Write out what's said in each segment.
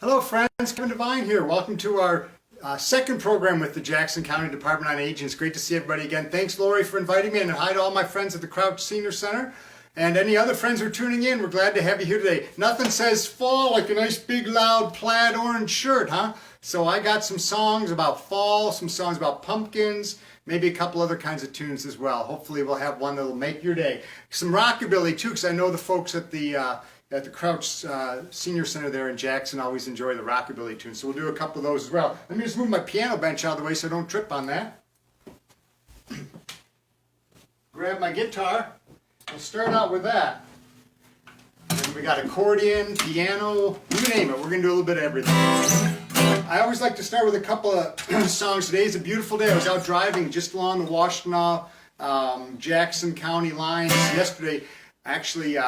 Hello friends, Kevin Devine here. Welcome to our second program with the Jackson County Department on Aging. It's great to see everybody again. Thanks Lori for inviting me, and hi to all my friends at the Crouch Senior Center. And any other friends who are tuning in, we're glad to have you here today. Nothing says fall like a nice big loud plaid orange shirt, huh? So I got some songs about fall, some songs about pumpkins, maybe a couple other kinds of tunes as well. Hopefully we'll have one that'll make your day. Some rockabilly too, because I know the folks at the Crouch Senior Center there in Jackson always enjoy the rockabilly tunes, so we'll do a couple of those as well. Let me just move my piano bench out of the way so I don't trip on that. Grab my guitar. We'll start out with that. And we got accordion, piano, you name it. We're going to do a little bit of everything. I always like to start with a couple of songs. Today is a beautiful day. I was out driving just along the Washtenaw, Jackson County lines yesterday. Actually,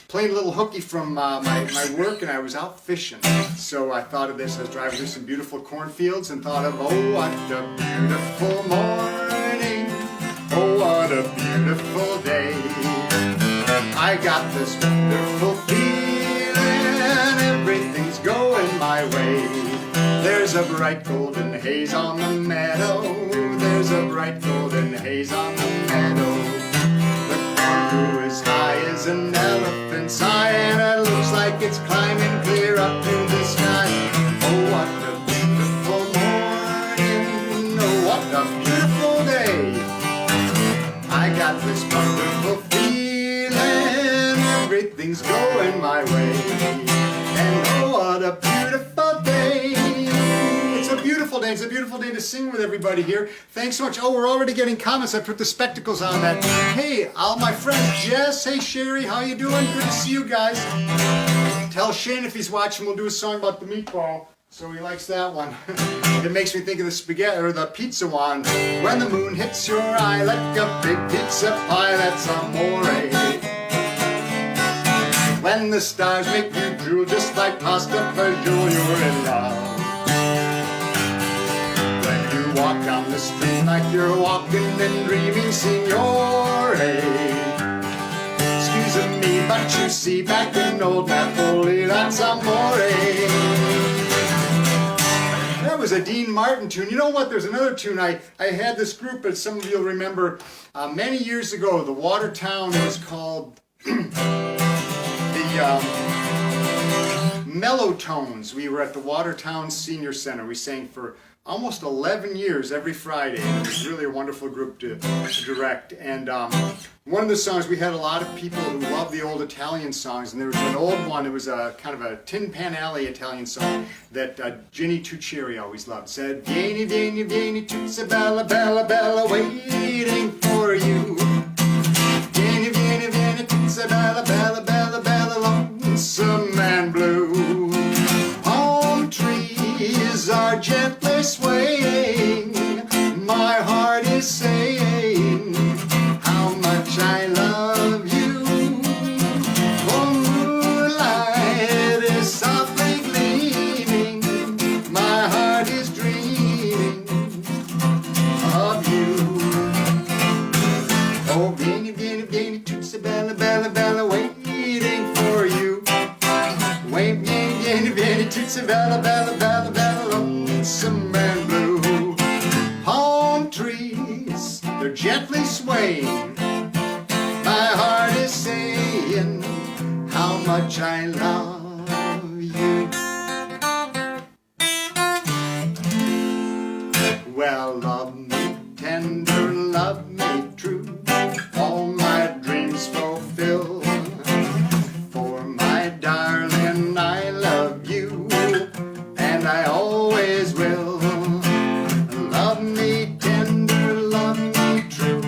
playing a little hooky from my work, and I was out fishing. So I thought of this. I was driving through some beautiful cornfields and thought of, oh, what a beautiful morning. Oh, what a beautiful day. I got this wonderful feeling. Everything's going my way. There's a bright golden haze on the meadow. There's a bright golden haze on the meadow. Grew as high as an elephant's eye, and it looks like it's climbing clear up to the sky. Oh, what a beautiful morning. Oh, what a beautiful day. I got this wonderful feeling. Everything's going my way. And oh, what a beautiful day. It's a beautiful day. It's a beautiful day to sing with everybody here. Thanks so much. Oh, we're already getting comments. I put the spectacles on that. Hey, all my friends. Jess, hey Sherry, how you doing? Good to see you guys. Tell Shane if he's watching, we'll do a song about the meatball. So he likes that one. It makes me think of the spaghetti or the pizza one. When the moon hits your eye like a big pizza pie, that's amore. When the stars make you drool just like pasta per joule, you're in love. Walk down the street like you're walking and dreaming, signore. Excuse me, but you see, back in old Napoli, that's amore. That was a Dean Martin tune. You know what? There's another tune. I had this group, as some of you'll remember, many years ago. The Watertown, it was called the Mellow Tones. We were at the Watertown Senior Center. We sang for almost 11 years every Friday, and it was really a wonderful group to direct. And one of the songs, we had a lot of people who loved the old Italian songs, and there was an old one. It was a kind of a Tin Pan Alley Italian song that Ginny Tuccieri always loved. It said, Vieni, vieni, vieni, tuzza bella, bella, bella, waiting for you. Vieni, vieni, vieni, tuzza bella, bella, bella, bella, lonesome and blue. Palm trees are gently swaying, my heart is saying how much I love you. Moonlight is softly gleaming, my heart is dreaming of you. Oh, vieni, vieni, vieni, tuzza bella, bella, bella, waiting for you. Vieni, vieni, vieni, tuzza bella, bella, bella, bella, lonesome and blue. Palm trees, they're gently swaying, my heart is saying how much I love you. Well, love me tender, love me true, all my dreams fulfill. For my darling, I love you, and I always will. Love me tender, love me true,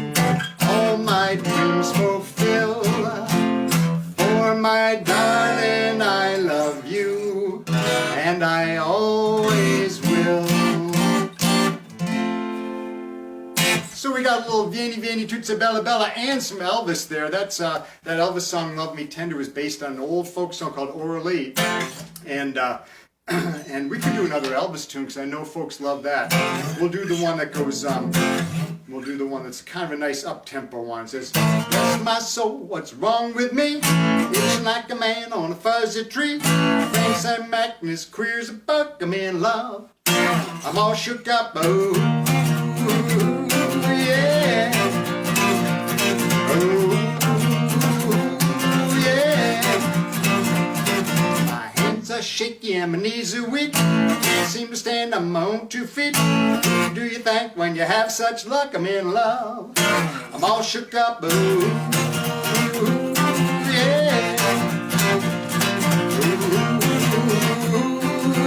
all my dreams fulfill. For my darling, I love you, and I always will. So we got a little Vieni Vieni Tuzza Bella Bella and some Elvis there. That's that Elvis song "Love Me Tender" was based on an old folk song called Orally, and we could do another Elvis tune because I know folks love that. We'll do the one that goes We'll do the one that's kind of a nice up-tempo one. It says, bless my soul, what's wrong with me? Itching like a man on a fuzzy tree. Thinks I'm acting as queer as a bug. I'm in love. I'm all shook up. Oh, yeah. Oh, yeah. My hands are shaky and my knees are weak. Can't seem to stand on my own 2 feet. What do you think when you have such luck? I'm in love. I'm all shook up. Ooh, yeah. Ooh,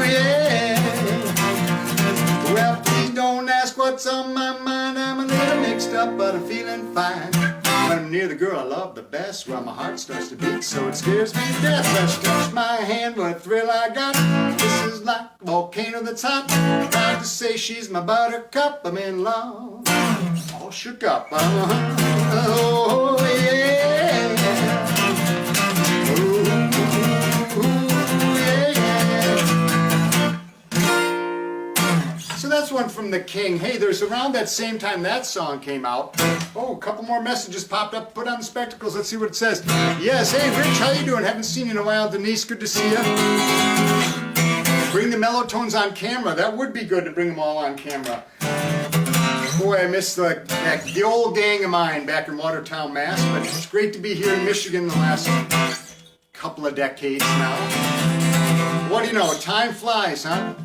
yeah. Well, please don't ask what's on my mind. I'm a little mixed up, but I'm feeling fine. When I'm near the girl I love the best, well, my heart starts to beat, so it scares me to death. Let's touch my hand, what a thrill I got. This is like a volcano that's hot. Proud to say she's my buttercup. I'm in love, all shook up. Oh, yeah. Ooh, yeah. So that's one from the King. Hey, there's around that same time that song came out. Oh, a couple more messages popped up. Put on the spectacles. Let's see what it says. Yes, hey, Rich, how you doing? Haven't seen you in a while. Denise, good to see you. Bring the mellow tones on camera. That would be good to bring them all on camera. Boy, I miss the old gang of mine back in Watertown, Mass. But it's great to be here in Michigan the last couple of decades now. What do you know? Time flies, huh?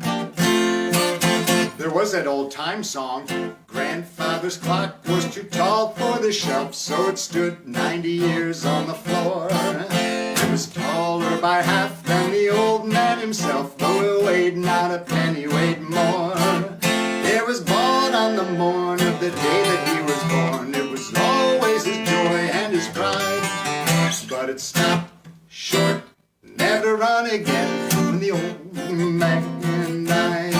There was that old time song. Grandfather's clock was too tall for the shelf, so it stood 90 years on the floor. It was taller by half than the old man himself, though it weighed not a penny, weighed more. It was bought on the morn of the day that he was born. It was always his joy and his pride, but it stopped short, never run again, when the old man died.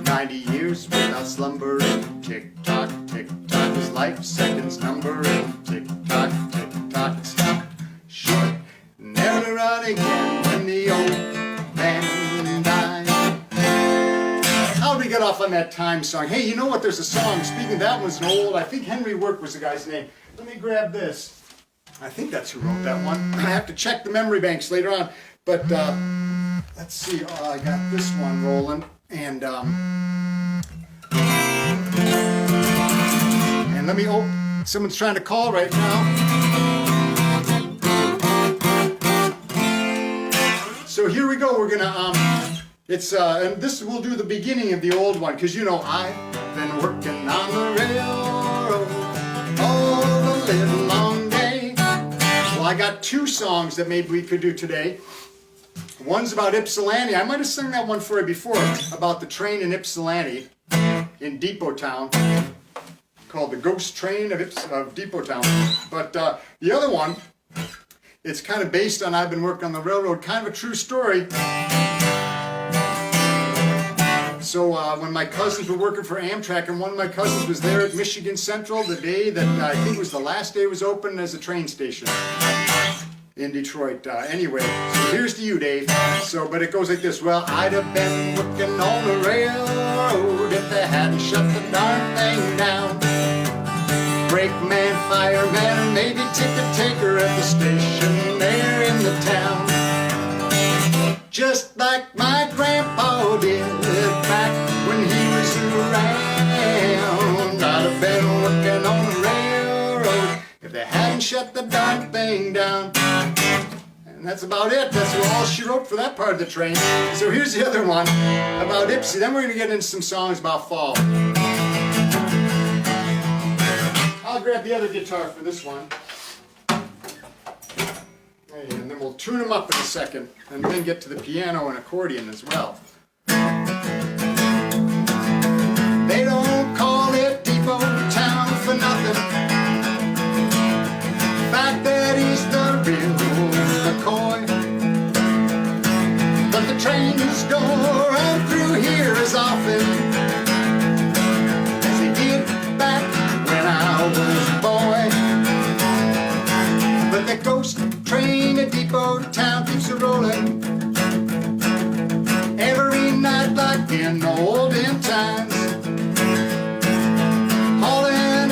90 years without slumbering, tick-tock, tick-tock, his life seconds numbering, tick-tock, tick-tock, stop short, never run again, when the old man died. How'd we get off on that time song? Hey, you know what, there's a song, speaking of that one's an old, I think Henry Work was the guy's name. Let me grab this. I think that's who wrote that one. I have to check the memory banks later on, but let's see, I got this one rolling. And let me, oh, someone's trying to call right now. So here we go, we're gonna, and this will do the beginning of the old one, because you know, I've been working on the railroad all the live long day. Well, I got 2 songs that maybe we could do today. One's about Ypsilanti. I might have sung that one for you before, about the train in Ypsilanti, in Depot Town, called the Ghost Train of Depot Town. But the other one, it's kind of based on I've been working on the railroad, kind of a true story. So when my cousins were working for Amtrak, and one of my cousins was there at Michigan Central the day that I think was the last day it was open as a train station in Detroit. Anyway, so here's to you, Dave. So, but it goes like this. Well, I'd have been working on the railroad if they hadn't shut the darn thing down. Brakeman, fireman, and maybe ticket taker at the station there in the town. Just like my grandpa did back when he was around. I'd have been working on the railroad if they hadn't shut the darn thing down. And that's about it. That's all she wrote for that part of the train. So here's the other one about Ipsy. Then we're going to get into some songs about fall. I'll grab the other guitar for this one. And then we'll tune them up in a second, and then get to the piano and accordion as well. They don't call it Depot Town for nothing. The fact that he's the real McCoy. But the trains go right through here as often as they did back when I was a boy. But the ghost train at Depot Town keeps a rolling every night like in the olden times, hauling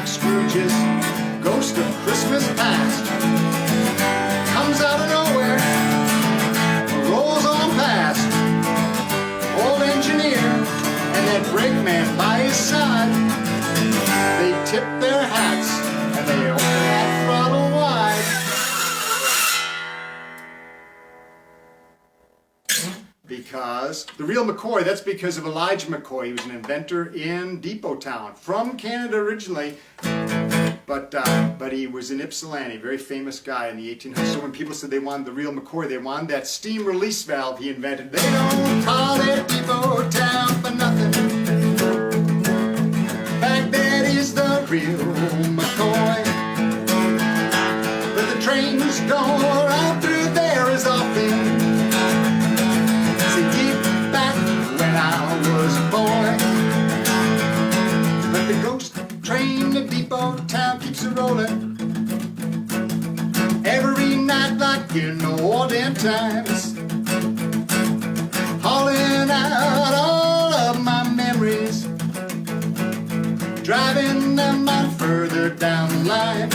like Scrooge's ghost of Christmas past. Comes out of nowhere, rolls on past. Old engineer and that brakeman by his side. They tip their hats and they open that throttle wide. Because the real McCoy, that's because of Elijah McCoy. He was an inventor in Depot Town, from Canada originally, but he was in Ypsilanti, very famous guy in the 1800s. So when people said they wanted the real McCoy, they wanted that steam release valve he invented. They don't call it Depot Town for nothing. Back that is the real McCoy. But the trains go right through there as often. But the ghost train to Depot Town keeps a rolling every night like in old times, hauling out all of my memories, driving them on further down the line.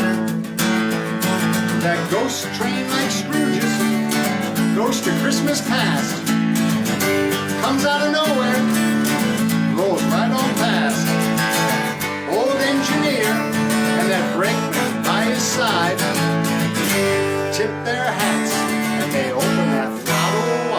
That ghost train like Scrooge's ghost of Christmas past comes out of nowhere, rolls right on past. Old engineer and that brakeman by his side tip their hats and they open that throttle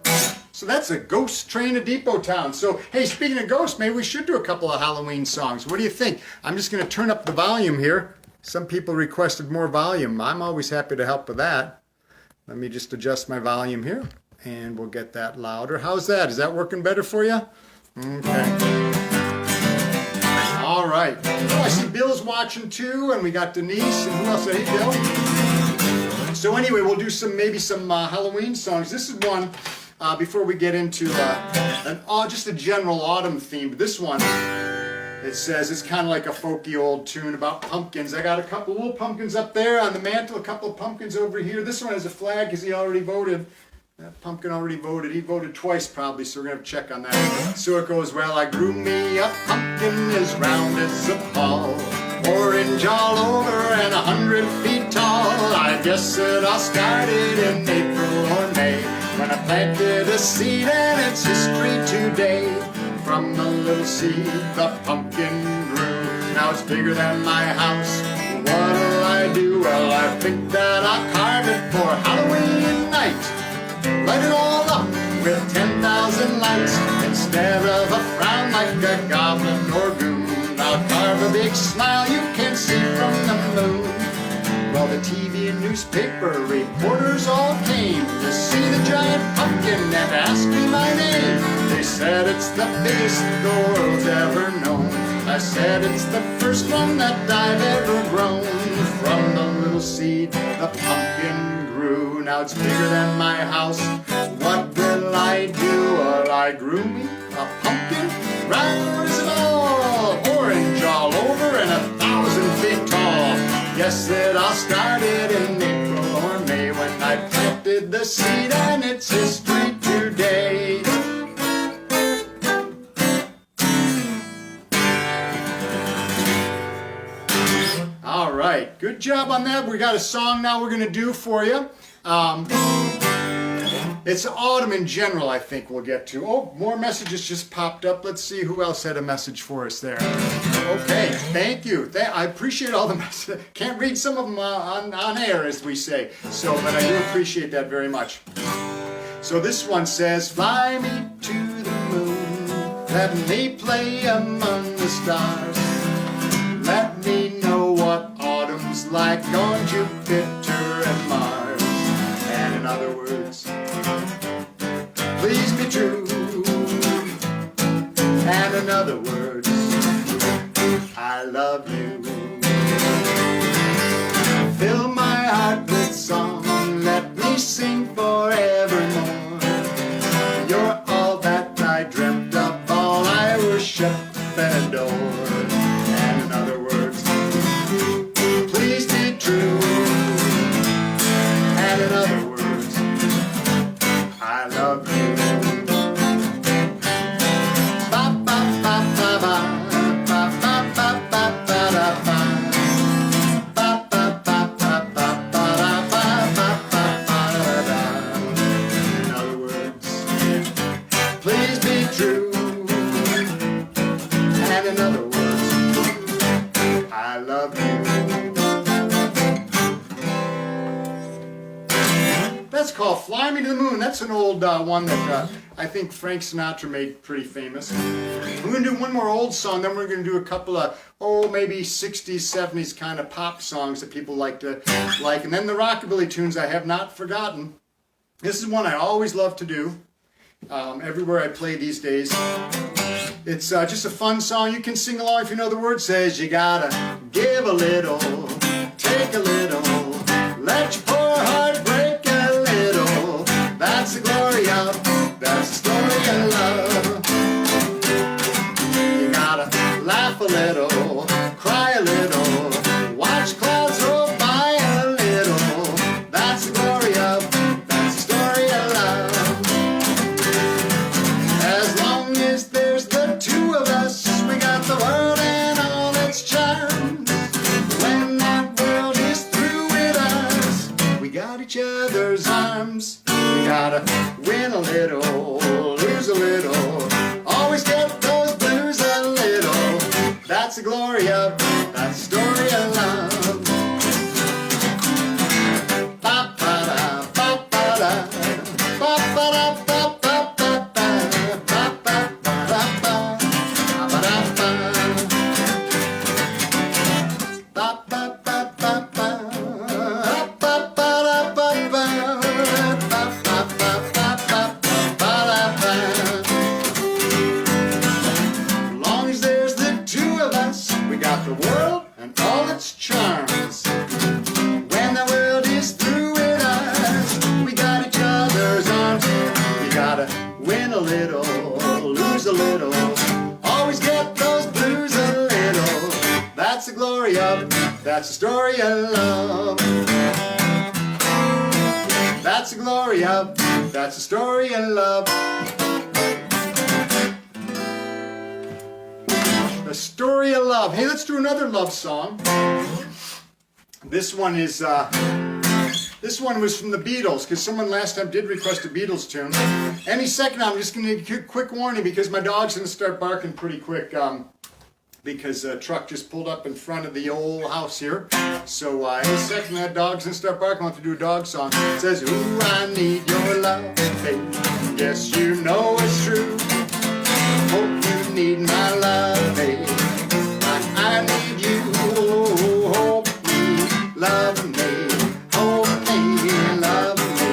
wide. So that's a ghost train to Depot Town. So hey, speaking of ghosts, maybe we should do a couple of Halloween songs. What do you think? I'm just going to turn up the volume here. Some people requested more volume. I'm always happy to help with that. Let me just adjust my volume here, and we'll get that louder. How's that? Is that working better for you? Okay. All right. Oh, I see Bill's watching too, and we got Denise, and who else? Hey, Bill. So anyway, we'll do maybe some Halloween songs. This is one, before we get into just a general autumn theme. This one, it says it's kind of like a folky old tune about pumpkins. I got a couple little pumpkins up there on the mantle, a couple of pumpkins over here. This one has a flag because he already voted. That pumpkin already voted. He voted twice probably, so we're going to have to check on that. So it goes, well, I grew me a pumpkin as round as a ball, orange all over and 100 feet tall. I guess it all started in April or May, when I planted a seed and it's history today. From the little seed, the pumpkin grew. Now it's bigger than my house. What'll I do? Well, I think that I'll carve it for Halloween night. Light it all up with 10,000 lights. Instead of a frown like a goblin or goon, I'll carve a big smile you can see from the moon. Well, the TV and newspaper reporters all came to see the giant pumpkin and ask me my name. They said it's the biggest the world's ever known. I said it's the first one that I've ever grown. From the little seed, the pumpkin grew. Now it's bigger than my house. What will I do? Well, I grew me a pumpkin, round as a ball, orange all over and 1,000 feet tall. Guess it all started in April or May, when I planted the seed and it's history today. All right, good job on that. We got a song now we're going to do for you. It's autumn in general, I think we'll get to. Oh, more messages just popped up. Let's see who else had a message for us there. Okay, thank you. I appreciate all the messages. Can't read some of them on air, as we say. So, but I do appreciate that very much. So this one says, fly me to the moon, let me play among the stars. Let me know what autumn's like on Jupiter and Mars. And in other words, please be true. And in other words, I love you. Fill my heart with song, let me sing forevermore. You're all that I dreamt of, all I worship and adore. And in other words, please be true. And in other words, I love you. Ba, ba, ba, ba. an old one that I think Frank Sinatra made pretty famous. We're going to do one more old song, then we're going to do a couple of, maybe 60s, 70s kind of pop songs that people like to like. And then the rockabilly tunes I have not forgotten. This is one I always love to do, everywhere I play these days. It's just a fun song. You can sing along if you know the words. Says you gotta give a little, take a little, let your poor heart break a little. That's the glory of, that's the story of love. You gotta laugh a little, cry a little, watch clouds roll by a little. That's the glory of, that's the story of love. As long as there's the two of us, we got the world and all its charms. When that world is through with us, we got each other's arms. We gotta win a little, lose a little, always get those blues a little. That's the glory of, that's the story of love. Ba-ba-da, ba-ba-da, ba-ba-da, ba-ba-da, ba-ba-da, long as there's the two of us, we got the world and all its charms. When the world is through with us, we got each other's arms. You gotta win a little, lose a little, always get those blues a little. That's the glory of, that's the story of love. That's the glory of, that's the story of love. The story of love. Hey, let's do another love song. This one is, this one was from the Beatles, because someone last time did request a Beatles tune. Any second, I'm just going to give a quick warning, because my dog's going to start barking pretty quick, because a truck just pulled up in front of the old house here. So any second, that dog's going to start barking. I want to do a dog song. It says, ooh, I need your love, baby. Yes, you know it's true. Hope you need my love, baby. Like I need you. Hope me, love me. Hope me, love me.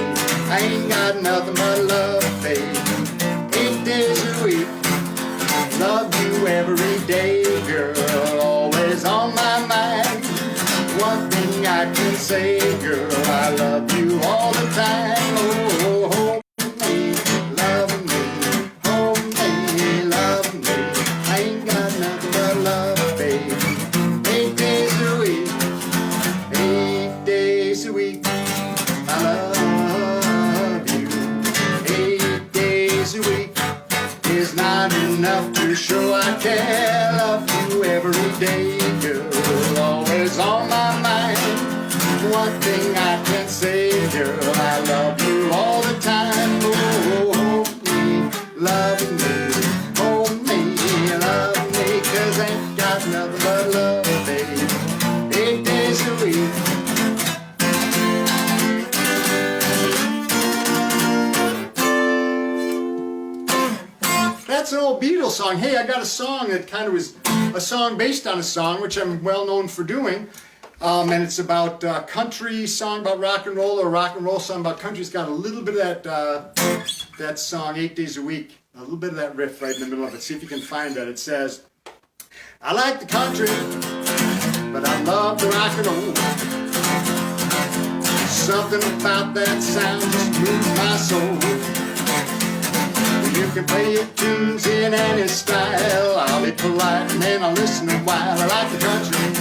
I ain't got nothing but love, baby. 8 days a week. Love you every day, girl. Always on my mind. One thing I can say, girl, I love you all the time. Oh, hope me, love me. Hope me, love me. I ain't got nothing but love, baby. 8 days a week. 8 days a week. I love you. 8 days a week is not enough to show I care. Love you every day, girl. Always on my mind. One thing I can say, girl, I love you all the time. Oh, hold me, love me, hold me, love me, 'cause I ain't got nothing but love, baby. 8 days a week. That's an old Beatles song. Hey, I got a song that kind of was a song based on a song, which I'm well known for doing. And it's about a country song about rock and roll, or a rock and roll song about country. It's got a little bit of that song, 8 days a week, a little bit of that riff right in the middle of it. See if you can find that. It says, I like the country, but I love the rock and roll. Something about that sound just moves my soul. You can play your tunes in any style. I'll be polite and then I'll listen a while. I like the country,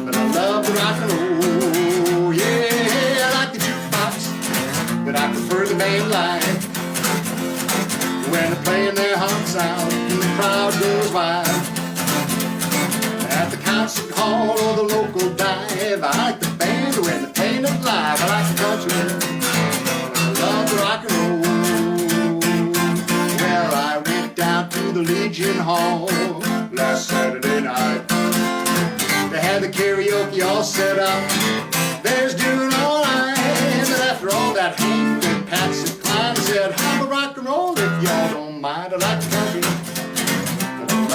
but I love the rock and roll. Yeah, I like the jukebox, but I prefer the band live. When they're playing their hearts out and the crowd goes wild. At the concert hall or the local dive, I like the band when they're playing it live. I like the country, I love the rock and roll. Well, I went down to the Legion Hall last Saturday night. They had the karaoke all set up. There's doing all right. And after all that Hank and Patsy climbed y'all don't mind. I like the country. I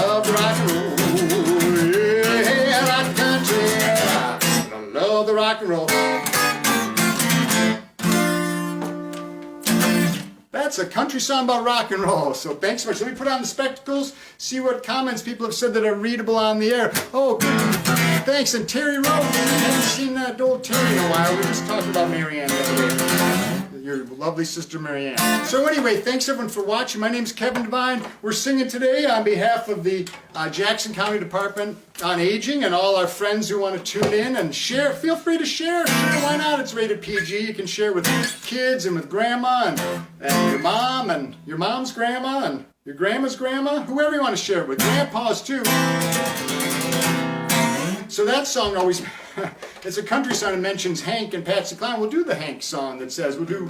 love the rock and roll. Yeah, I like the country. I love the rock and roll. That's a country song about rock and roll. So thanks so much. Let me put on the spectacles, see what comments people have said that are readable on the air. Oh, good. Thanks. And Terry Rose. I haven't seen that old Terry in a while. We were just talking about Marianne the other day. Your lovely sister Marianne. So anyway, thanks everyone for watching. My name's Kevin Devine. We're singing today on behalf of the Jackson County Department on Aging and all our friends who want to tune in and share. Feel free to share. Sure, why not? It's rated PG. You can share with kids and with grandma and your mom and your mom's grandma and your grandma's grandma. Whoever you want to share it with. Grandpa's too. So that song always, it's a country song that mentions Hank and Patsy Cline. We'll do the Hank song that says, we'll do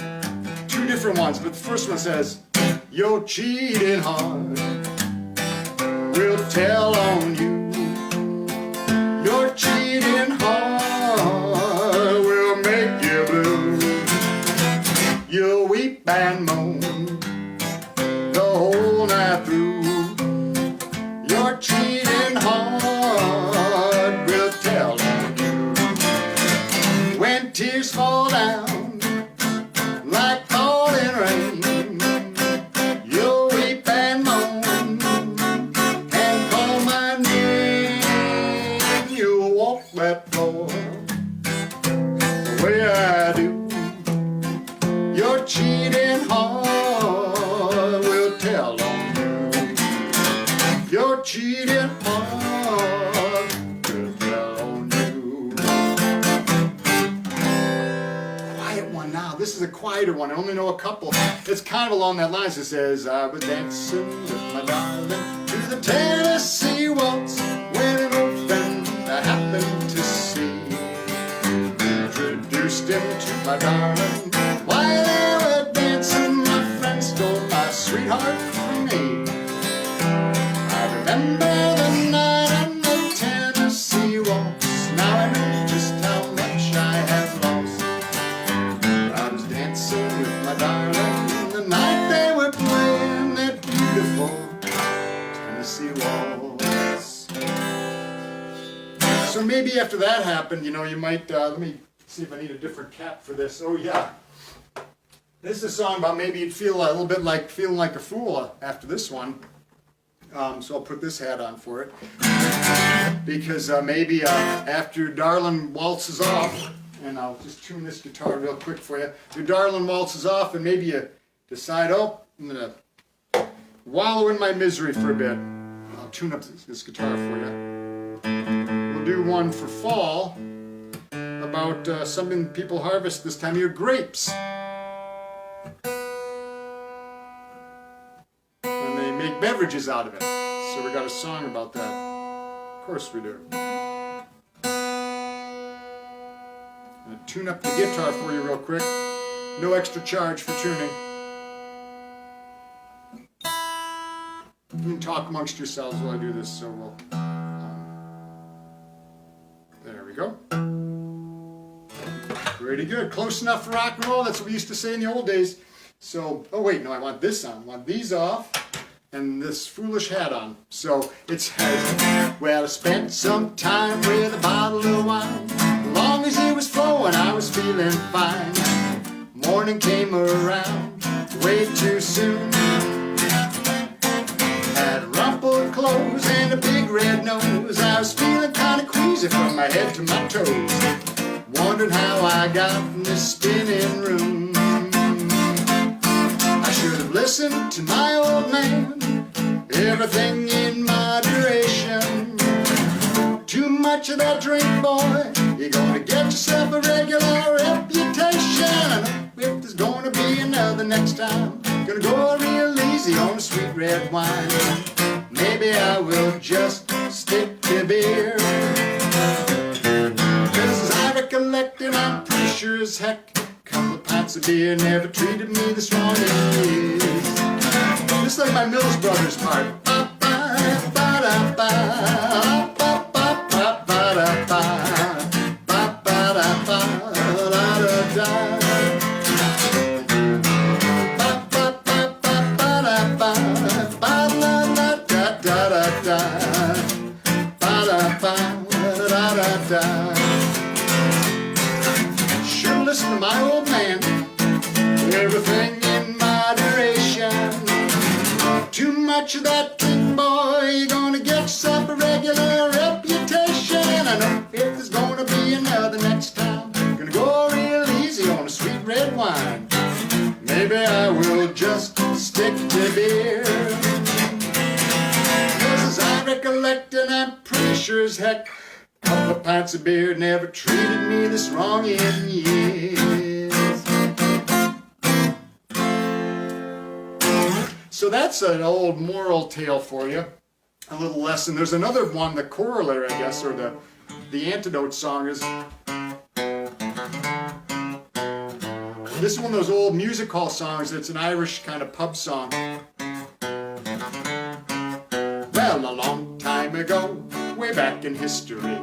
two different ones, but the first one says, your cheating heart will tell on you. Your cheating heart will make you blue. You'll weep and moan the whole night through. Your cheating heart will tell on you. When tears fall down like falling rain, you'll weep and moan and call my name. You'll walk that floor the way I do. Your cheating heart will tell on you. Your cheating heart will tell on you. Quiet one now. This is a quieter one. I only know a couple. It's kind of along that line. It says, I was dancing with my darling to the Tennessee waltz when an old friend I happened to see introduced him to my darling. While they were dancing, my friend stole my sweetheart from me. I remember the night on the Tennessee waltz. Now I know just how much I have lost. I was dancing with my darling the night they were playing that beautiful Tennessee waltz. So maybe after that happened, you know, you might, let me see if I need a different cap for this. Oh yeah. This is a song about maybe you'd feel a little bit like feeling like a fool after this one. So I'll put this hat on for it. Because maybe after your darling waltzes off, and I'll just tune this guitar real quick for you. Your darling waltzes off and maybe you decide, oh, I'm going to wallow in my misery for a bit. I'll tune up this guitar for you. We'll do one for fall about something people harvest this time of year, grapes. And they make beverages out of it. So we got a song about that. Of course we do. I'll tune up the guitar for you real quick. No extra charge for tuning. You can talk amongst yourselves while I do this, so we'll... there we go. Pretty good. Close enough for rock and roll. That's what we used to say in the old days. So, oh wait, no, I want this on. I want these off and this foolish hat on. So it says, well, I spent some time with a bottle of wine. As long as it was flowing, I was feeling fine. Morning came around way too soon. Had rumpled clothes and a big red nose. I was feeling kind of queasy from my head to my toes. Wondering how I got in this spinning room. I should have listened to my old man. Everything in moderation. Too much of that drink, boy. You're gonna get yourself a regular reputation. And if there's gonna be another next time, gonna go real easy on sweet red wine. Maybe I will just stick to beer. Collecting, I'm pretty sure as heck a couple of pints of beer never treated me this wrong in years. Just like my Mills Brothers part. much of that king, boy, you're gonna get yourself a regular reputation. I know if there's gonna be another next time, gonna go real easy on a sweet red wine. Maybe I will just stick to beer. 'Cause as I recollect, and I'm pretty sure as heck, a couple of pints of beer never treated me this wrong in years. So that's an old moral tale for you, a little lesson. There's another one, the corollary, I guess, or the antidote song is, this is one of those old music hall songs. It's an Irish kind of pub song. Well, a long time ago, way back in history,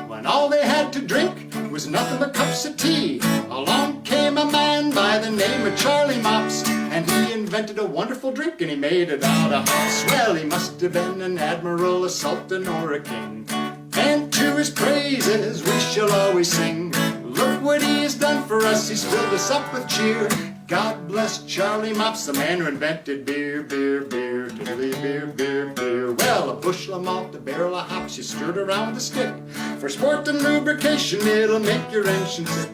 when all they had to drink was nothing but cups of tea, along came a man by the name of Charlie Mops, and he invented a wonderful drink, and he made it out of hops. Well, he must have been an admiral, a sultan, or a king, and to his praises we shall always sing. Look what he has done for us, he's filled us up with cheer. God bless Charlie Mops, the man who invented beer, beer, beer, diddly beer, beer, beer. Well, a bushel of malt, a barrel of hops, you stirred around with a stick. For sport and lubrication, it'll make your engine sick.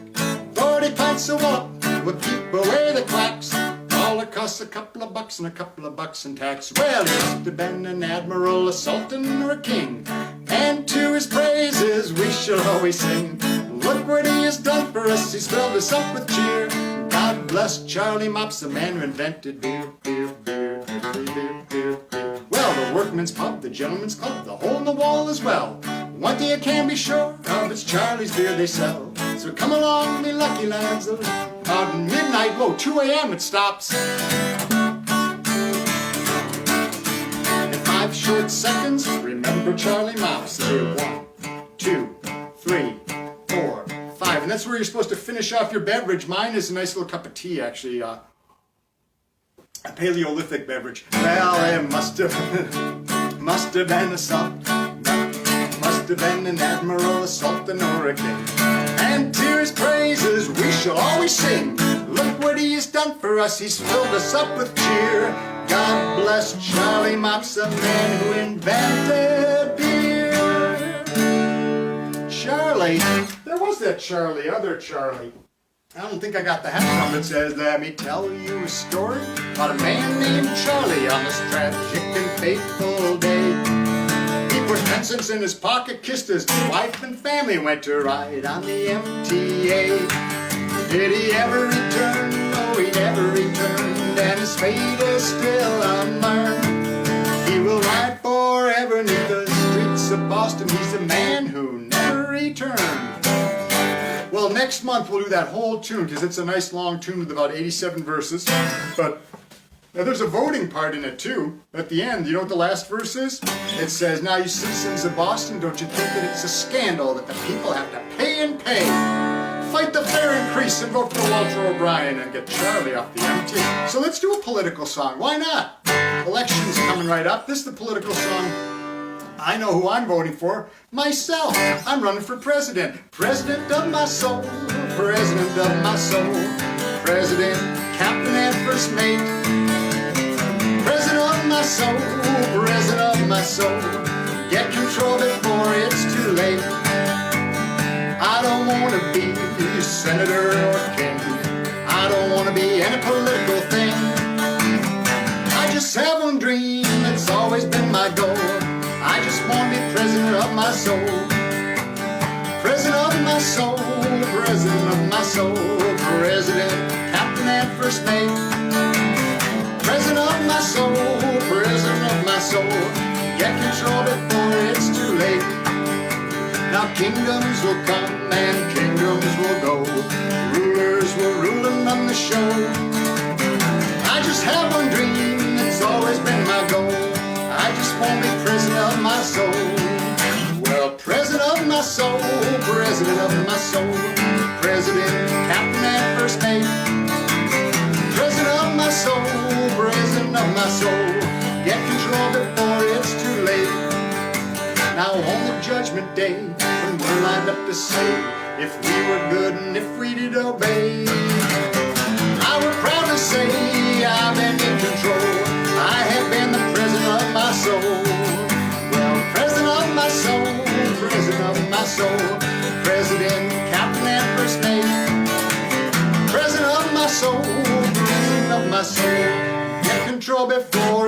40 pints of wallop will keep away the quacks. All it costs a couple of bucks and a couple of bucks in tax. Well, he must have been an admiral, a sultan, or a king, and to his praises we shall always sing. Look what he has done for us, he's filled us up with cheer. God bless Charlie Mops, the man who invented beer, beer, beer, beer, beer, beer, beer. Well, the workman's pub, the gentleman's club, the hole in the wall as well. One thing you can be sure of, it's Charlie's beer they sell. So come along, me lucky lads, about midnight, 2 a.m. it stops. In 5 short seconds, remember Charlie Mops. Say 1, 2, 3, 4, 5. And that's where you're supposed to finish off your beverage. Mine is a nice little cup of tea, actually. A Paleolithic beverage. Well, it must have been a sultan, must have been an admiral, a sultan, or a king, and to his praises we shall always sing. Look what he has done for us, he's filled us up with cheer. God bless Charlie Mops, the man who invented beer. Charlie, there was that Charlie, other Charlie. I don't think I got the hat from it. Says, let me tell you a story about a man named Charlie on this tragic and fateful day. He put 10 cents in his pocket, kissed his wife and family, went to ride on the MTA. Did he ever return? No, he never returned, and his fate is still unlearned. He will ride forever neath the streets of Boston. He's the man who never returned. Well, next month we'll do that whole tune, because it's a nice long tune with about 87 verses. But now there's a voting part in it too. At the end, you know what the last verse is? It says, now you citizens of Boston, don't you think that it's a scandal that the people have to pay and pay? Fight the fare increase and vote for Walter O'Brien and get Charlie off the MT. So let's do a political song. Why not? Election's coming right up. This is the political song. I know who I'm voting for. Myself. I'm running for president. President of my soul. President of my soul. President, captain, and first mate. President of my soul. President of my soul. Get control before it's too late. I don't want to be senator or king. I don't want to be any political thing. I just have one dream. It's always been my goal. I just want to be president of my soul. President of my soul. President of my soul. President, captain, and first mate. President of my soul. President of my soul. Get control before it's too late. Now kingdoms will come and kingdoms will go. Rulers will rule and run the show. I just have one dream. It's always been my goal. I just want to be president of my soul. Well, president of my soul, president of my soul, president, captain, and first mate. President of my soul, president of my soul. Get control before it's too late. Now on the judgment day, when we're lined up to say if we were good and if we did obey, I would proudly say I've been in control. I have been the president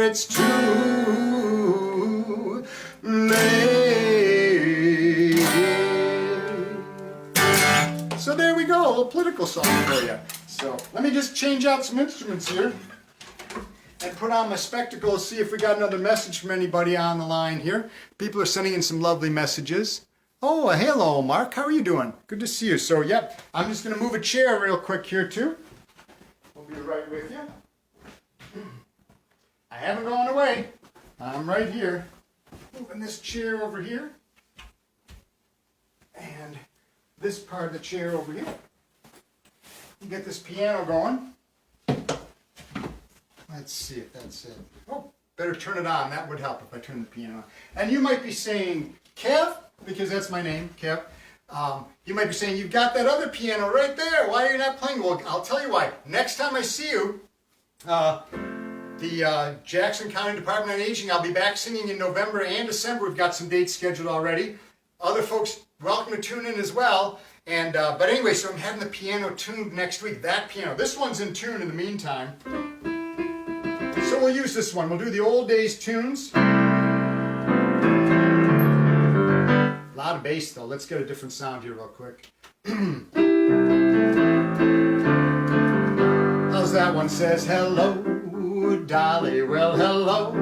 it's too late. So there we go, a little political song for you. So let me just change out some instruments here and put on my spectacles, see if we got another message from anybody on the line here. People are sending in some lovely messages. Oh, hello, Mark. How are you doing? Good to see you. So, yep, I'm just going to move a chair real quick here, too. We'll be right with you. I haven't gone away. I'm right here. Moving this chair over here. And this part of the chair over here. Get this piano going. Let's see if that's it. Oh, better turn it on. That would help if I turn the piano on. And you might be saying, Kev, because that's my name, Kev. You might be saying, you've got that other piano right there. Why are you not playing? Well, I'll tell you why. Next time I see you, the Jackson County Department on Aging, I'll be back singing in November and December. We've got some dates scheduled already. Other folks, welcome to tune in as well. And but anyway, so I'm having the piano tuned next week. That piano. This one's in tune in the meantime. So we'll use this one. We'll do the old days tunes. A lot of bass though. Let's get a different sound here real quick. How's that one? Says, hello, Dolly. Well, hello,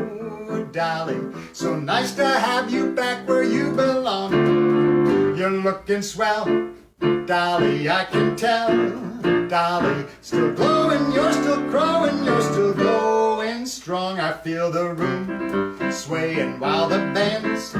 Dolly. So nice to have you back where you belong. You're looking swell, Dolly, I can tell. Dolly, still glowing, you're still growing, you're still going strong. I feel the room swaying while the band's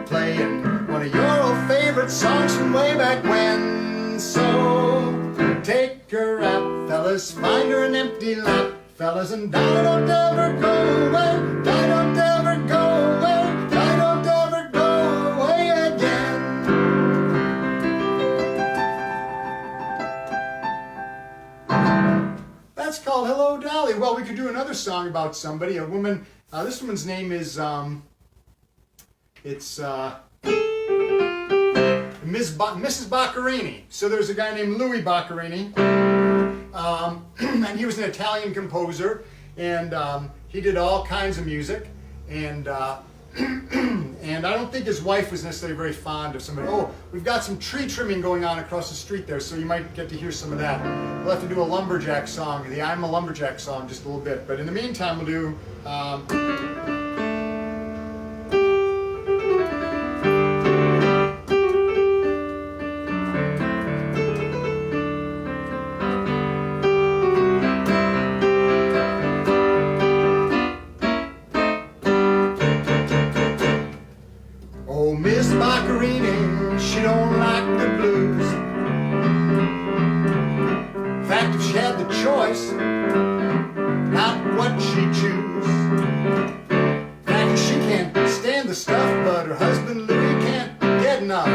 playing one of your old favorite songs from way back when. So take her out, fellas, find her an empty lap, fellas, and Dolly, don't ever go away. Dolly, don't ever go away. Dolly, don't ever go away again. That's called Hello, Dolly. Well, we could do another song about somebody, a woman. This woman's name is, Mrs. Boccherini. So there's a guy named Louis Boccherini, and he was an Italian composer, and he did all kinds of music, and and I don't think his wife was necessarily very fond of somebody. Oh, we've got some tree trimming going on across the street there, so you might get to hear some of that. We'll have to do a lumberjack song, the I'm a Lumberjack song, just a little bit. But in the meantime, we'll do... Oh, Miss Boccherini, she don't like the blues. In fact, if she had the choice, not what she'd choose. In fact, she can't stand the stuff, but her husband Louis can't get enough.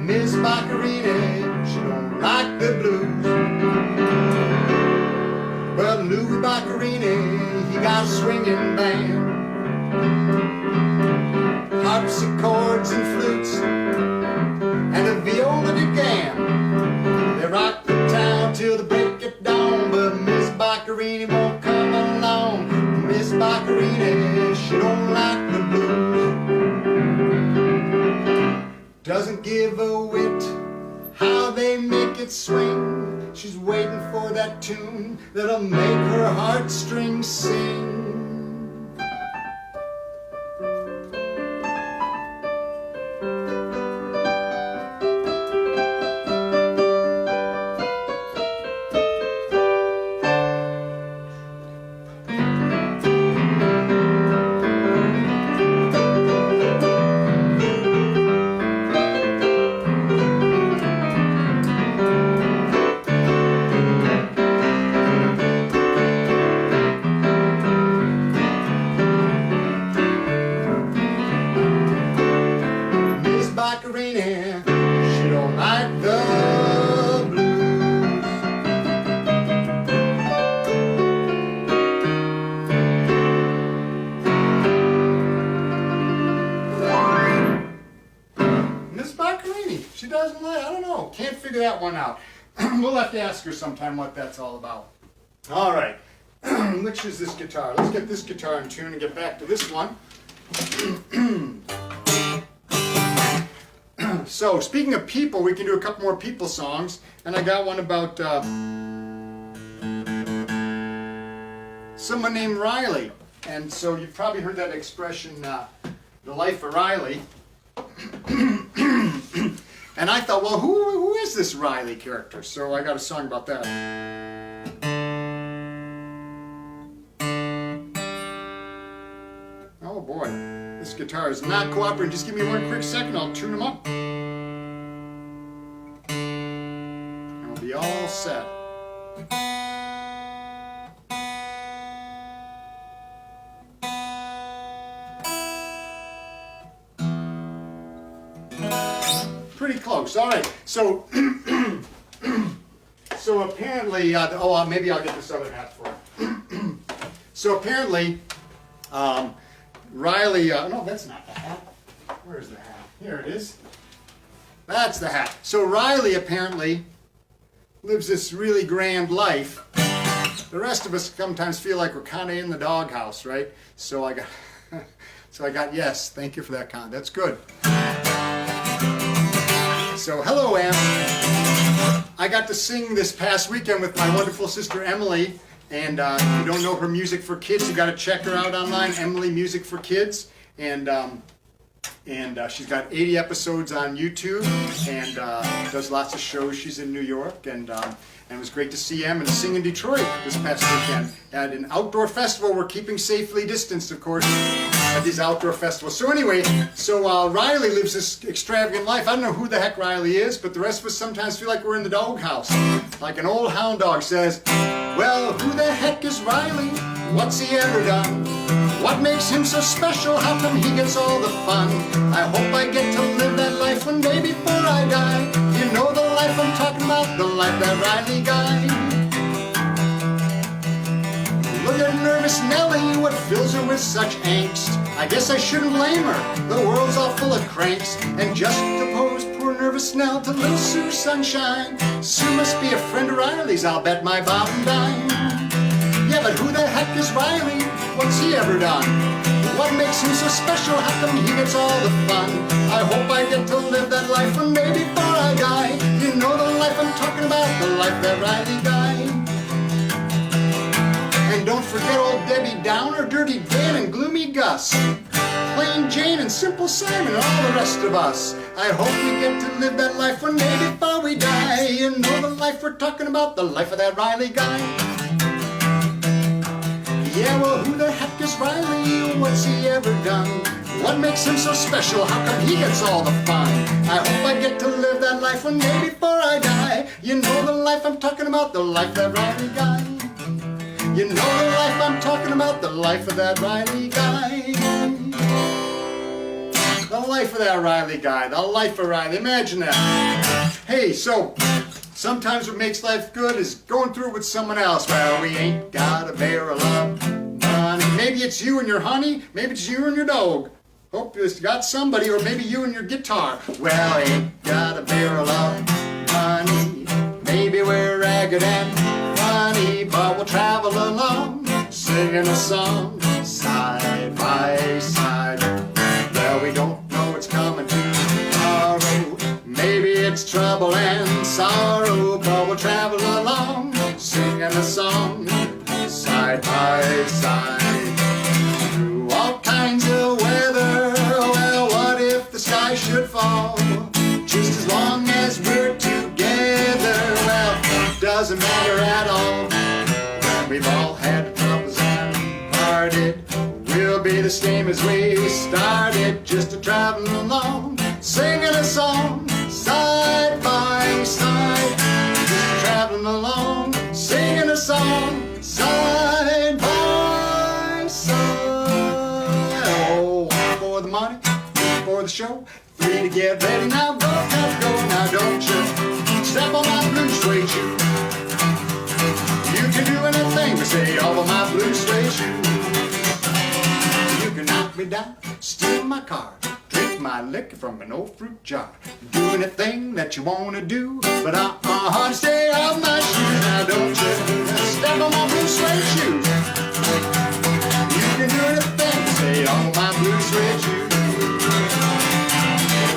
Miss Boccherini, she don't like the blues. But Louis Boccherini, he got a swinging band. Harpsichords and flutes, and a viola de gam. They rock the town till the break of dawn, but Miss Boccherini won't come along. Miss Boccherini, she don't like the blues. Doesn't give a whit how they make it swing. She's waiting for that tune that'll make her heartstrings sing. She don't like the blues. Miss Boccherini, she doesn't like, I don't know, can't figure that one out. We'll have to ask her sometime what that's all about. All right. which is this guitar? Let's get this guitar in tune and get back to this one. So, speaking of people, we can do a couple more people songs, and I got one about someone named Riley. And so you've probably heard that expression, the life of Riley. And I thought, well, who is this Riley character? So I got a song about that. Oh boy, this guitar is not cooperating. Just give me one quick second, I'll tune them up. And we'll be all set. Pretty close. All right. So, so apparently, maybe I'll get this other hat for it. So apparently, Riley. No, that's not the hat. Where's the hat? Here it is. That's the hat. So Riley apparently lives this really grand life. The rest of us sometimes feel like we're kind of in the doghouse, right? So I got. Yes. Thank you for that comment. That's good. So, hello, Ann. I got to sing this past weekend with my wonderful sister Emily, and if you don't know her music for kids, you got to check her out online, Emily Music for Kids, and she's got 80 episodes on YouTube, and does lots of shows. She's in New York, and it was great to see Em and sing in Detroit this past weekend at an outdoor festival. We're keeping safely distanced, of course, at these outdoor festivals. So anyway, Riley lives this extravagant life. I don't know who the heck Riley is, but the rest of us sometimes feel like we're in the doghouse. Like an old hound dog says, well, who the heck is Riley? What's he ever done? What makes him so special? How come he gets all the fun? I hope I get to live that life one day before I die. You know the life I'm talking about, the life that Riley guy. Look at nervous Nellie, what fills her with such angst? I guess I shouldn't blame her, the world's all full of cranks. And just to pose poor nervous Nell to little Sue Sunshine, Sue must be a friend of Riley's, I'll bet my bottom dime. Yeah, but who the heck is Riley? What's he ever done? What makes him so special? How come he gets all the fun? I hope I get to live that life one day before I die. You know the life I'm talking about, the life that Riley guy. And don't forget old Debbie Downer, Dirty Dan and Gloomy Gus, Plain Jane and Simple Simon and all the rest of us. I hope we get to live that life one day before we die. You know the life we're talking about, the life of that Riley guy. Yeah, well, who the heck is Riley? What's he ever done? What makes him so special? How come he gets all the fun? I hope I get to live that life one day before I die. You know the life I'm talking about, the life that Riley guy. You know the life I'm talking about, the life of that Riley guy. The life of that Riley guy, the life of Riley, imagine that. Hey, so sometimes what makes life good is going through it with someone else. Well, we ain't got a barrel of money. Maybe it's you and your honey, maybe it's you and your dog. Hope you got somebody, or maybe you and your guitar. Well, ain't got a barrel of money. Maybe we're ragged and funny, but we'll travel along, singing a song, side by side. Well, we don't know what's coming tomorrow. Maybe it's trouble and sorrow, but we'll travel along, singing a song, side by side. Through all kinds of weather, well, what if the sky should fall? Just as long as we're together, well, doesn't matter at all. When we've all had troubles and parted, we'll be the same as we started, just a traveling along, singing a song, side by side. Just traveling along, singing a song, side by side. Oh, one for the money, two for the show, three to get ready. Now go, now don't you step on my blue suede shoe. You can do anything but say all of my blue suede shoe. You can knock me down, steal my car, drink my my liquor from an old fruit jar. Doing a thing that you wanna do, but honey, stay off my shoes. Now don't you step on my blue suede shoes. You can do anything, stay on my blue suede shoes.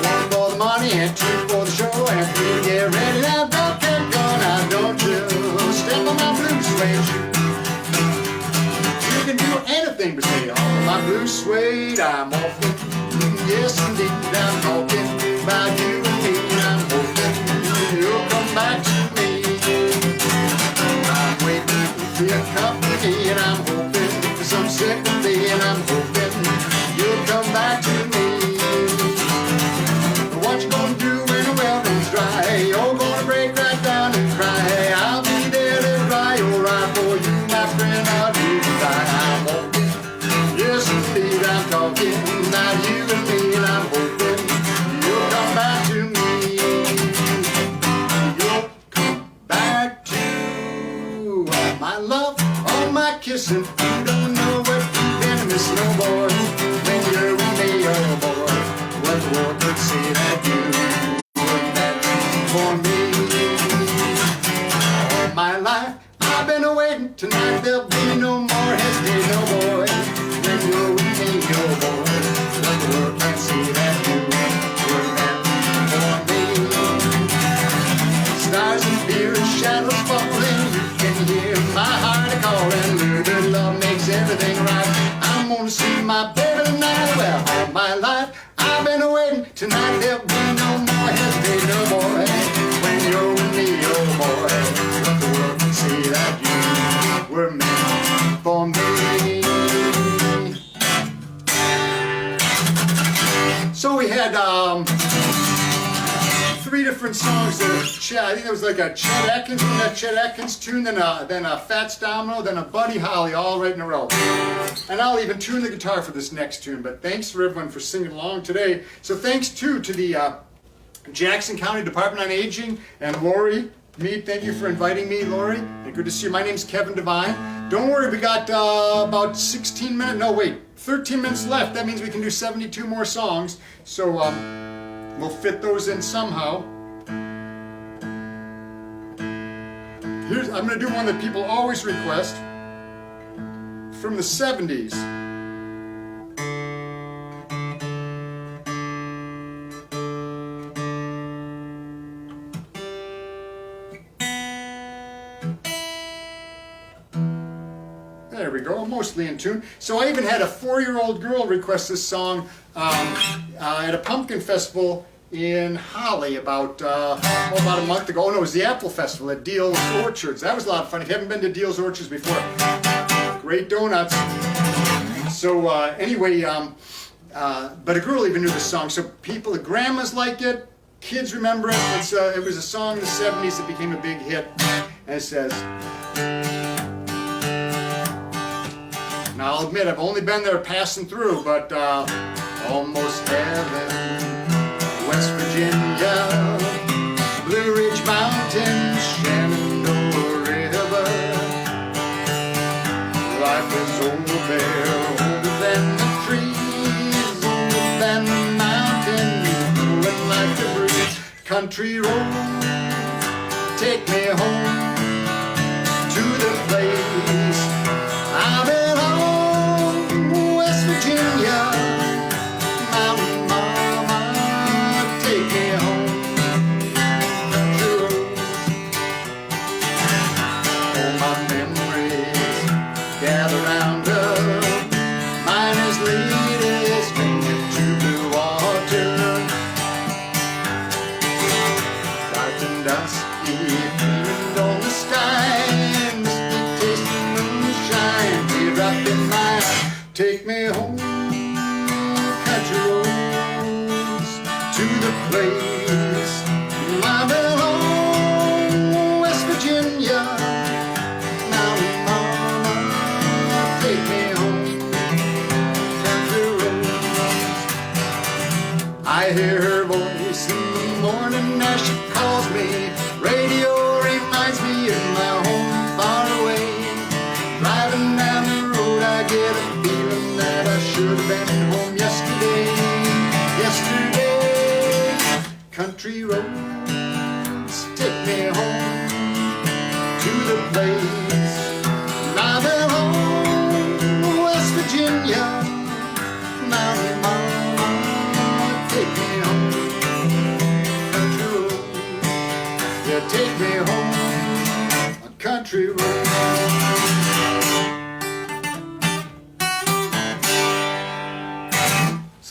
One for the money and two for the show and three to get ready. Now don't get going. Now don't you step on my blue suede shoes. You can do anything but stay on my blue suede. I'm walking, yes indeed, I'm talking about you and me. I'm hoping you'll come back to me. I'm waiting for your company and I'm hoping for some sympathy and I'm hoping you'll come back to me. What you gonna do when the well runs dry? You're gonna break right down and cry. I'll be there to dry your eye for you, my friend. I'll do the die. I'm walking, yes indeed, I'm talking about you and me, and I'm hoping you'll come back to me. You'll come back to all my love, all my kissing. You don't know what you've been missing, no boy. When you're with me, oh boy, what the world could say that you were meant for me. All my life I've been waiting. Tonight there'll be no more hesitation, no boy. When you're with me, oh boy, let the world can see that you were meant for me. Stars and fear and shadows falling, you can hear my heart calling. Little love makes everything right. I'm gonna see my baby tonight. Well, all my life I've been waiting. Tonight there'll be no more hesitation, no boy. When you're with me, oh boy, let the world can see that you were meant for me. So we had three different songs. I think it was like a Chet Atkins, that Chet Atkins tune, then a Fats Domino, then a Buddy Holly, all right in a row. And I'll even tune the guitar for this next tune. But thanks for everyone for singing along today. So thanks too to the Jackson County Department on Aging and Lori Mead. Thank you for inviting me, Lori. And good to see you. My name's Kevin Devine. Don't worry, we got about 13 minutes left. That means we can do 72 more songs. So we'll fit those in somehow. I'm going to do one that people always request from the 70s. There we go, mostly in tune. So I even had a 4-year-old girl request this song at a pumpkin festival in Holly about a month ago. Oh no, it was the Apple Festival at Deal's Orchards. That was a lot of fun. If you haven't been to Deal's Orchards before, great donuts. So anyway, but a girl even knew this song. So people, the grandmas like it, kids remember it. It was a song in the 70s that became a big hit. And it says, now I'll admit I've only been there passing through, but almost heaven, West Virginia, Blue Ridge Mountains, Shenandoah River. Life is over there, older than the trees, older than the mountains, blowing like the breeze. Country road, take me home to the place I've been home, West Virginia. Mountain mama, take me home. Country road. All my memories gather round her. Mine is leading stranger to blue water. Dark and dusky, gleaming on the sky. Misty tasting moonshine, teardrop in my eye. Take me home, country roads, to the place I belong, West Virginia. Mountain mama, take me home, country roads. I hear her voice in the morning as she calls me. Radio reminds me of my home far away. Driving down the road I get a feeling that I should have been home yesterday.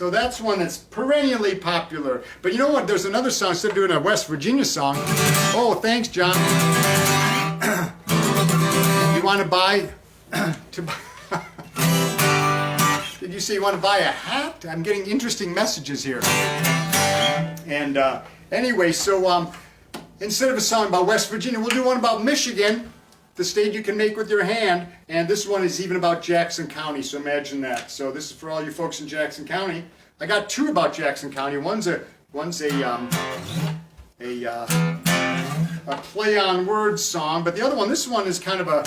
So that's one that's perennially popular. But you know what? There's another song, instead of doing a West Virginia song. Oh, thanks, John. You want to buy... Did you say you want to buy a hat? I'm getting interesting messages here. And anyway, so instead of a song about West Virginia, we'll do one about Michigan, the state you can make with your hand. And this one is even about Jackson County, so imagine that. So this is for all you folks in Jackson County. I got two about Jackson County. One's a play on words song, but the other one, this one is kind of a,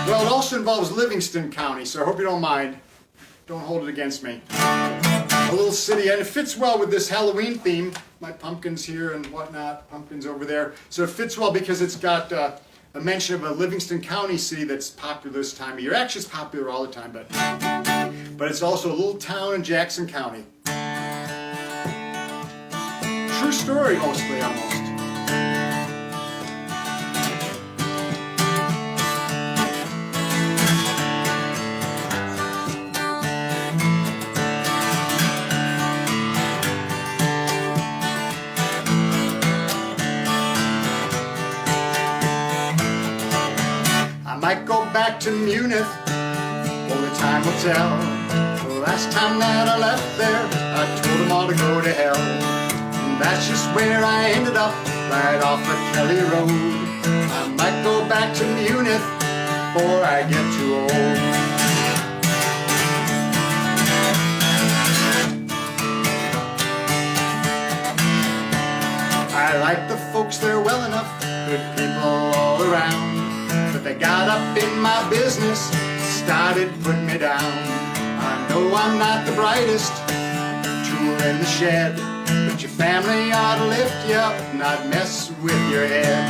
well, it also involves Livingston County, so I hope you don't mind. Don't hold it against me. A little city, and it fits well with this Halloween theme. My pumpkins here and whatnot, pumpkins over there. So it fits well because it's got a mention of a Livingston County city that's popular this time of year. Actually, it's popular all the time, but it's also a little town in Jackson County. True story, mostly, almost. I might go back to Munich, only time will tell. The last time that I left there, I told them all to go to hell. And that's just where I ended up, right off the Kelly Road. I might go back to Munich before I get too old. I like the folks there well enough, good people all around. But they got up in my business, started putting me down. I know I'm not the brightest tool in the shed, but your family ought to lift you up, not mess with your head.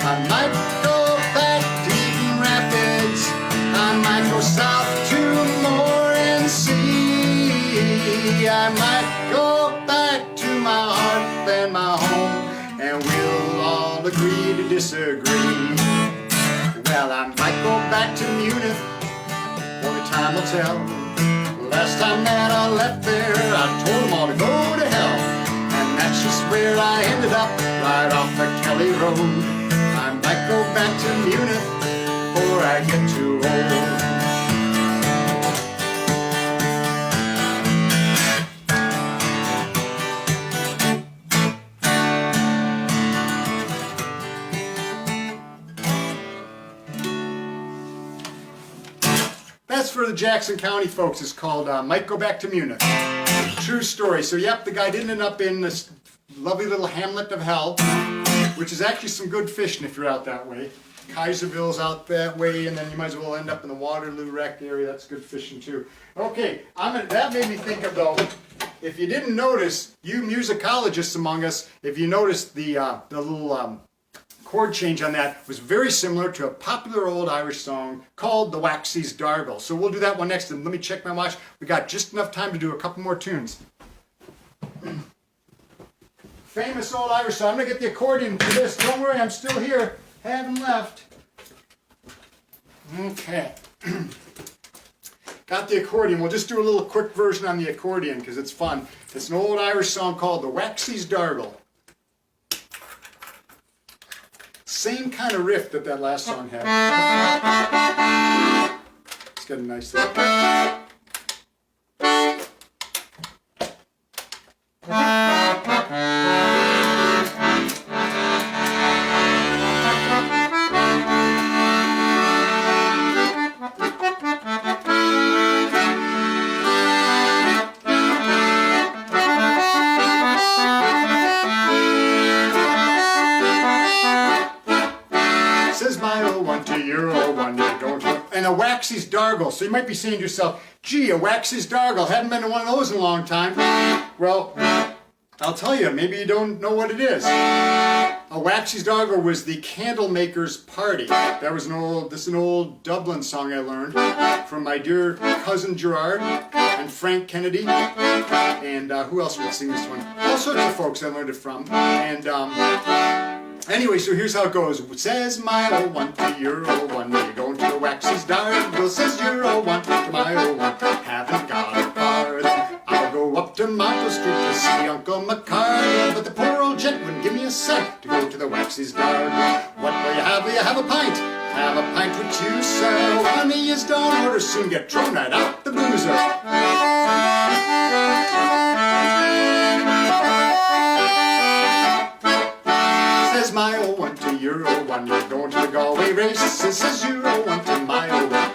I might go back to Eaton Rapids, I might go south to Morenci. I might go back to my hearth and my home, and we'll all agree to disagree. Well, I might go back to Munich, only time will tell. Last time that I left there, I told them all to go to hell. And that's just where I ended up, right off the Kelly Road. I might go back to Munich before I get too old. That's for the Jackson County folks. It's called Might Go Back to Munich. True story. So yep, the guy didn't end up in this lovely little hamlet of hell, which is actually some good fishing if you're out that way. Kaiserville's out that way, and then you might as well end up in the Waterloo Rec area. That's good fishing too. Okay, that made me think of, though, if you didn't notice, you musicologists among us, if you noticed the little chord change on that was very similar to a popular old Irish song called The Waxies Dargle. So we'll do that one next, and let me check my watch. We got just enough time to do a couple more tunes. Famous old Irish song. I'm going to get the accordion for this. Don't worry, I'm still here. Haven't left. Okay. Got the accordion. We'll just do a little quick version on the accordion because it's fun. It's an old Irish song called The Waxies Dargle. Same kind of riff that last song had. It's got a nice little... And a Waxies Dargle. So you might be saying to yourself, gee, a Waxies Dargle. Haven't been to one of those in a long time. Well, I'll tell you, maybe you don't know what it is. A Waxies Dargle was the candle maker's party. That was an old Dublin song I learned from my dear cousin Gerard and Frank Kennedy. And who else would sing this one? All sorts of folks I learned it from. And anyway, so here's how it goes. It says my old one to your old one. You're going to the Waxies Dargle. Says your old one to my old one. Montville Street to see Uncle McCarty. But the poor old gent wouldn't give me a cent to go to the Waxy's guard. What will you have? Will you have a pint? Have a pint with you, sir. One of yous don't order, soon get thrown right out the boozer. Says my old one to your old one, you're going to the Galway races. Says your old one to my old one,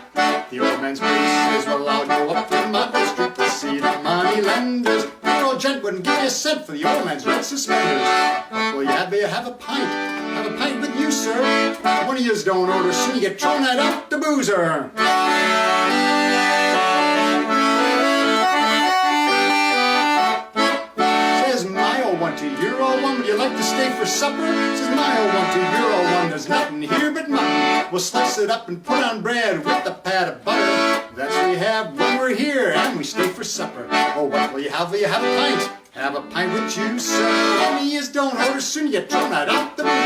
the old man's place is, well, I'll go up to Montville Street to see the money lenders. The old gent wouldn't give you a cent for the old man's red suspenders. What will you have? Will you have a pint? Have a pint with you, sir. One of yous don't order, soon you get thrown right out the boozer. Says my old one to your old one, would you like to stay for supper? Says my old one to your old one, there's nothing here but mutton. We'll slice it up and put on bread with a pat of butter. That's what we have when we're here and we stay for supper. Oh, what will you have? Will you have a pint? Have a pint with you, sir. One of yous don't order, soon you get thrown right out the boozer.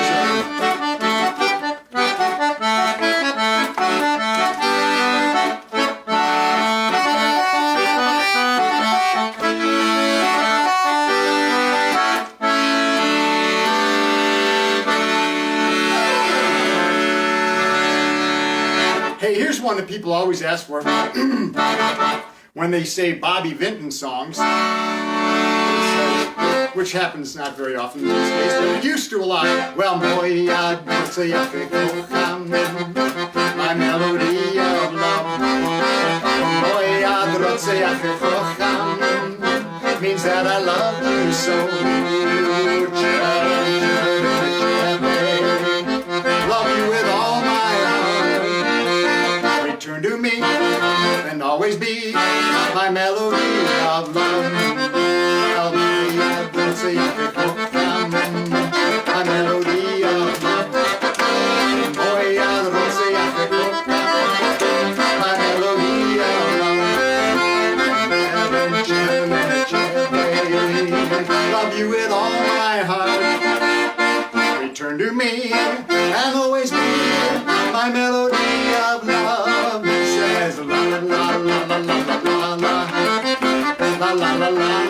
Hey, here's one that people always ask for when they say Bobby Vinton songs, which happens not very often these days, but it used to a lot. Well, boy, I'd say my melody of love. Boy, I'd say means that I love you so. Love you with all my heart. Return to me and always be my melody of love. My melody of love. Boy, my melody of love. Love you with all my heart. Return to me and always be my melody of love. It says la la la la la la la la la la la la la.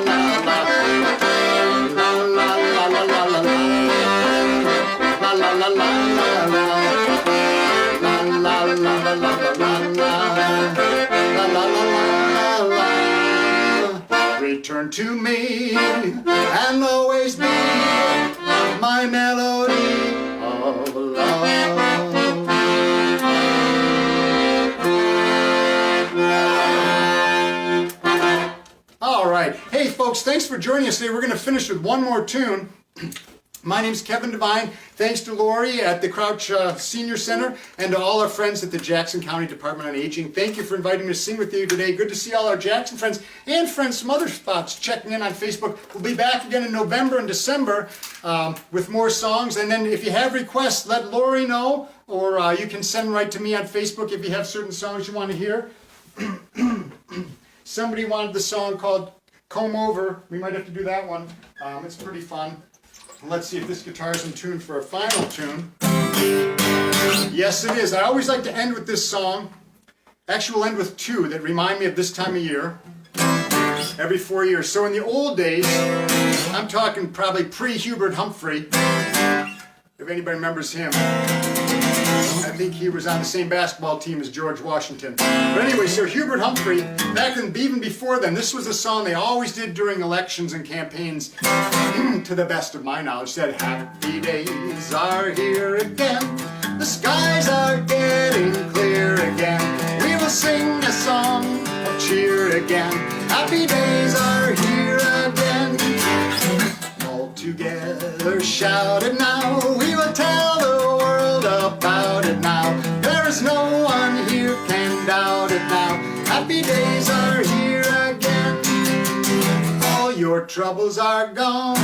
Return to me and always be my melody of love. All right. Hey, folks, thanks for joining us today. We're going to finish with one more tune. My name's Kevin Devine. Thanks to Lori at the Crouch Senior Center and to all our friends at the Jackson County Department on Aging. Thank you for inviting me to sing with you today. Good to see all our Jackson friends and friends from other spots checking in on Facebook. We'll be back again in November and December with more songs. And then if you have requests, let Lori know, or you can send right to me on Facebook if you have certain songs you want to hear. Somebody wanted the song called Comb Over. We might have to do that one. It's pretty fun. Let's see if this guitar's in tune for a final tune. Yes, it is. I always like to end with this song. Actually, we'll end with two that remind me of this time of year. Every 4 years. So in the old days, I'm talking probably pre-Hubert Humphrey, if anybody remembers him. I think he was on the same basketball team as George Washington. But anyway, so Hubert Humphrey, back in, even before then, this was a song they always did during elections and campaigns, to the best of my knowledge, said, happy days are here again, the skies are getting clear again, we will sing a song of cheer again, happy days are here again, all together shout it now, we will tell the world about it now, there is no one here can doubt it now, happy days are here again, all your troubles are gone,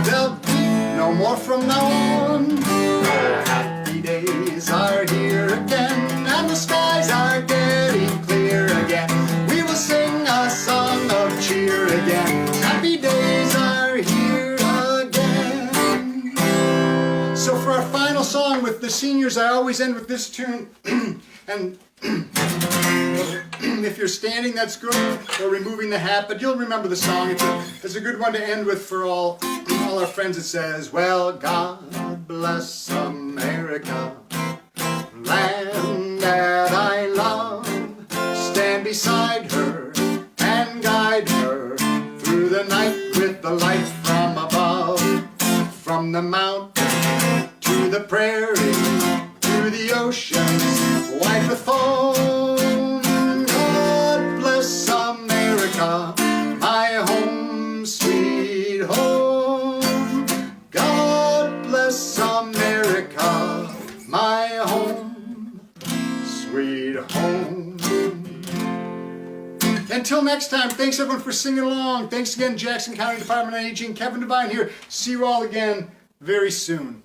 there'll be no more from now on, happy days are here again, and the skies are getting clear again, we will sing a song of cheer again, happy days are here again. So for our final song with the seniors, I always end with this tune, and if you're standing, that's good, or removing the hat, but you'll remember the song. It's a good one to end with for all our friends. It says, well, God bless America, land that I love. Stand beside her and guide her through the night with the light from above. From the mountain to the prairie, to the oceans, wipe the foam. God bless America, my home, sweet home. God bless America, my home, sweet home. Until next time, thanks everyone for singing along. Thanks again, Jackson County Department on Aging. Kevin Devine here. See you all again very soon.